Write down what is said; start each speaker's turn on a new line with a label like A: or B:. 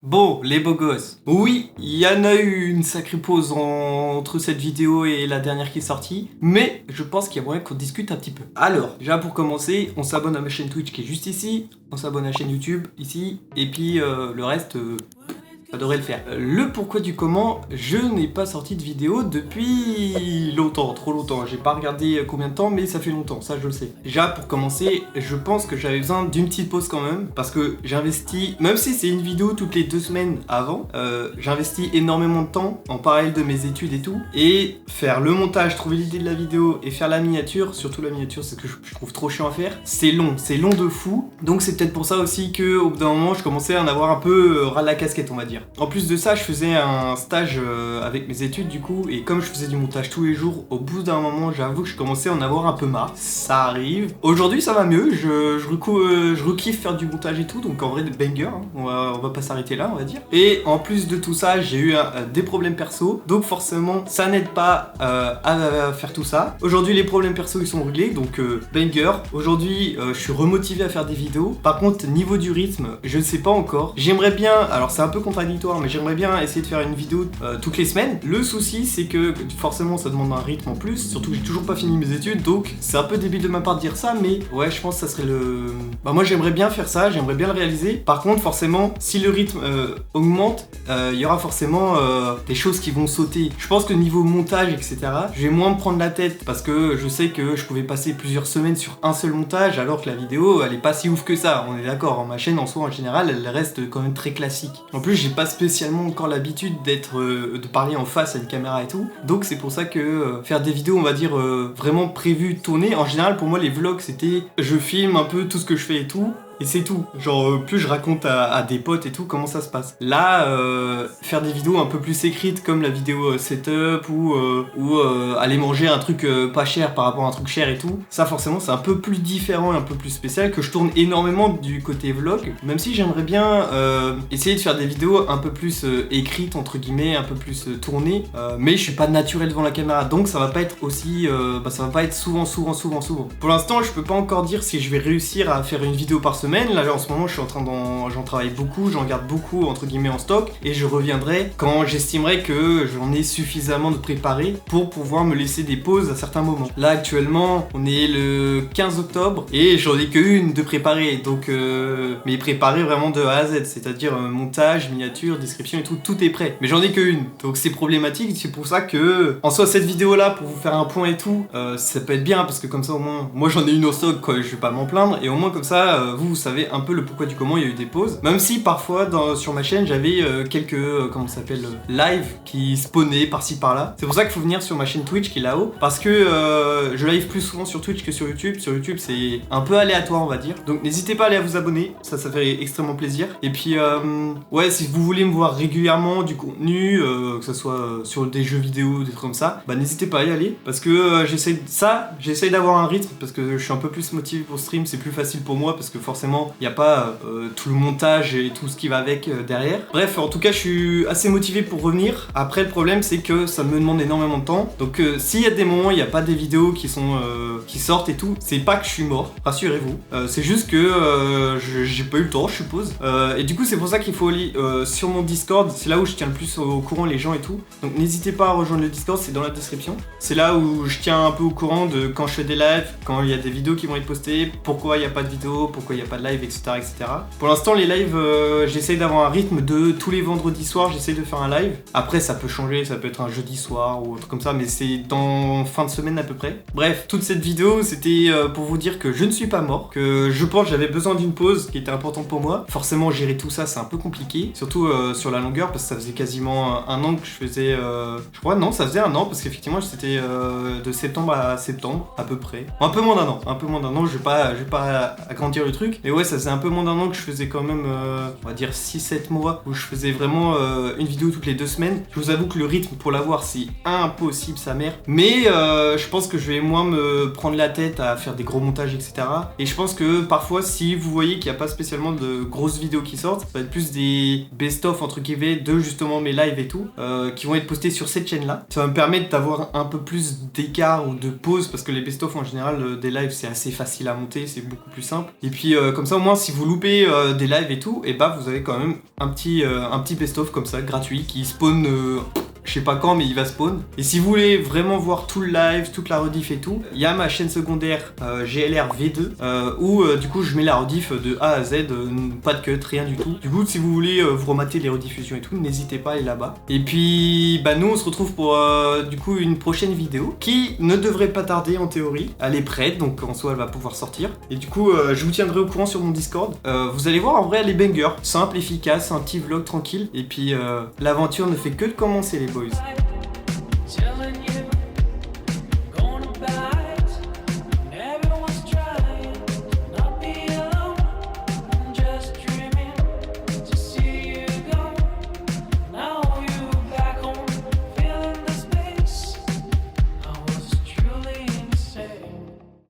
A: Bon, les beaux gosses. Oui, il y en a eu une sacrée pause entre cette vidéo et la dernière qui est sortie, mais je pense qu'il y a moyen qu'on discute un petit peu. Alors, déjà pour commencer, on s'abonne à ma chaîne Twitch qui est juste ici, on s'abonne à la chaîne YouTube ici, et puis le reste... ça devrait le faire. Le pourquoi du comment, je n'ai pas sorti de vidéo depuis longtemps, trop longtemps. J'ai pas regardé combien de temps, mais ça fait longtemps, ça je le sais. Déjà pour commencer, je pense que j'avais besoin d'une petite pause quand même, parce que j'investis, même si c'est une vidéo toutes les 2 semaines avant, j'investis énormément de temps en parallèle de mes études et tout, et faire le montage, trouver l'idée de la vidéo et faire la miniature, surtout la miniature, c'est ce que je trouve trop chiant à faire, c'est long de fou. Donc c'est peut-être pour ça aussi que au bout d'un moment, je commençais à en avoir un peu ras de la casquette, on va dire. En plus de ça, je faisais un stage avec mes études du coup, et comme je faisais du montage tous les jours, au bout d'un moment, j'avoue que je commençais à en avoir un peu marre. Ça arrive. Aujourd'hui, ça va mieux, je rekiffe faire du montage et tout, donc en vrai, des bangers, hein. On va pas s'arrêter là, on va dire. Et en plus de tout ça, j'ai eu des problèmes perso, donc forcément, ça n'aide pas à faire tout ça. Aujourd'hui, les problèmes perso, ils sont réglés, donc banger. Aujourd'hui, je suis remotivé à faire des vidéos. Par contre, niveau du rythme, je ne sais pas encore. J'aimerais bien, alors c'est un peu contradictoire, mais j'aimerais bien essayer de faire une vidéo toutes les semaines. Le souci, c'est que forcément, ça demande un rythme en plus, surtout que j'ai toujours pas fini mes études, donc c'est un peu débile de ma part de dire ça, mais ouais, je pense que ça serait le... Bah moi, j'aimerais bien faire ça, j'aimerais bien le réaliser. Par contre, forcément, si le rythme augmente, il y aura forcément des choses qui vont sauter. Je pense que niveau montage, etc., je vais moins me prendre la tête, parce que je sais que je pouvais passer plusieurs semaines sur un seul montage, alors que la vidéo, elle est pas si ouf que ça, on est d'accord. Ma chaîne, en soi, en général, elle reste quand même très classique. En plus, j'ai pas spécialement encore l'habitude de parler en face à une caméra et tout, donc c'est pour ça que faire des vidéos, on va dire, vraiment prévues, tournées, en général, pour moi, les vlogs, c'était je filme un peu tout ce que je fais et tout, et c'est tout. Genre, plus je raconte à des potes et tout comment ça se passe. Là, faire des vidéos un peu plus écrites comme la vidéo setup ou aller manger un truc pas cher par rapport à un truc cher et tout, ça forcément c'est un peu plus différent et un peu plus spécial, que je tourne énormément du côté vlog, même si j'aimerais bien essayer de faire des vidéos un peu plus écrites, entre guillemets, un peu plus tournées, mais je suis pas naturel devant la caméra, donc ça va pas être aussi... ça va pas être souvent. Pour l'instant, je peux pas encore dire si je vais réussir à faire une vidéo par semaine. Là, en ce moment, je suis en train j'en travaille beaucoup, j'en garde beaucoup, entre guillemets, en stock, et je reviendrai quand j'estimerai que j'en ai suffisamment de préparé pour pouvoir me laisser des pauses à certains moments. Là, actuellement, on est le 15 octobre, et j'en ai qu'une de préparée, donc, mais préparée vraiment de A à Z, c'est-à-dire montage, miniature, description et tout, tout est prêt. Mais j'en ai qu'une, donc c'est problématique, c'est pour ça que, en soi, cette vidéo-là, pour vous faire un point et tout, ça peut être bien, parce que comme ça, au moins, moi j'en ai une au stock, quoi, je vais pas m'en plaindre, et au moins comme ça, vous savez un peu le pourquoi du comment il y a eu des pauses. Même si parfois sur ma chaîne j'avais quelques comment ça s'appelle live qui spawnaient par-ci par-là. C'est pour ça qu'il faut venir sur ma chaîne Twitch qui est là-haut, parce que je live plus souvent sur Twitch que sur YouTube. Sur YouTube c'est un peu aléatoire, on va dire. Donc n'hésitez pas à aller à vous abonner, ça fait extrêmement plaisir. Et puis ouais, si vous voulez me voir régulièrement du contenu, que ce soit sur des jeux vidéo, des trucs comme ça, bah n'hésitez pas à y aller, parce que j'essaye d'avoir un rythme, parce que je suis un peu plus motivé pour stream, c'est plus facile pour moi, parce que forcément il n'y a pas tout le montage et tout ce qui va avec derrière. Bref, en tout cas, je suis assez motivé pour revenir. Après, le problème, c'est que ça me demande énormément de temps. Donc, s'il y a des moments, il n'y a pas des vidéos qui sortent et tout, c'est pas que je suis mort, rassurez-vous. C'est juste que j'ai pas eu le temps, je suppose. Et du coup, c'est pour ça qu'il faut aller sur mon Discord. C'est là où je tiens le plus au courant les gens et tout. Donc, n'hésitez pas à rejoindre le Discord, c'est dans la description. C'est là où je tiens un peu au courant de quand je fais des lives, quand il y a des vidéos qui vont être postées, pourquoi il n'y a pas de vidéos, pourquoi il n'y a pas de live, etc. Pour l'instant, les lives, j'essaye d'avoir un rythme de tous les vendredis soirs, j'essaye de faire un live. Après, ça peut changer, ça peut être un jeudi soir ou autre comme ça, mais c'est dans fin de semaine à peu près. Bref, toute cette vidéo, c'était pour vous dire que je ne suis pas mort, que je pense que j'avais besoin d'une pause qui était importante pour moi. Forcément, gérer tout ça, c'est un peu compliqué, surtout sur la longueur, parce que ça faisait quasiment un an que je faisais... je crois, non, ça faisait un an, parce qu'effectivement, c'était de septembre à septembre, à peu près. Un peu moins d'un an, je vais pas agrandir le truc, mais ouais, ça faisait un peu moins d'un an que je faisais quand même, on va dire 6-7 mois, où je faisais vraiment une vidéo toutes les 2 semaines. Je vous avoue que le rythme pour l'avoir, c'est impossible, sa mère. Mais je pense que je vais moins me prendre la tête à faire des gros montages, etc. Et je pense que parfois, si vous voyez qu'il n'y a pas spécialement de grosses vidéos qui sortent, ça va être plus des best-of, entre guillemets, de justement mes lives et tout, qui vont être postés sur cette chaîne-là. Ça va me permettre d'avoir un peu plus d'écart ou de pause, parce que les best-of, en général, des lives, c'est assez facile à monter, c'est beaucoup plus simple. Et puis, comme ça au moins si vous loupez des lives et tout, et bah vous avez quand même un petit best-of comme ça, gratuit, qui spawn... je sais pas quand, mais il va spawn. Et si vous voulez vraiment voir tout le live, toute la rediff et tout, il y a ma chaîne secondaire GLR V2 où du coup je mets la rediff de A à Z, pas de cut, rien du tout. Du coup, si vous voulez vous remater les rediffusions et tout, n'hésitez pas à aller là-bas. Et puis, bah nous on se retrouve pour du coup une prochaine vidéo qui ne devrait pas tarder en théorie. Elle est prête, donc en soi elle va pouvoir sortir. Et du coup, je vous tiendrai au courant sur mon Discord. Vous allez voir, en vrai elle est banger, simple, efficace, un petit vlog tranquille. Et puis l'aventure ne fait que de commencer les boys.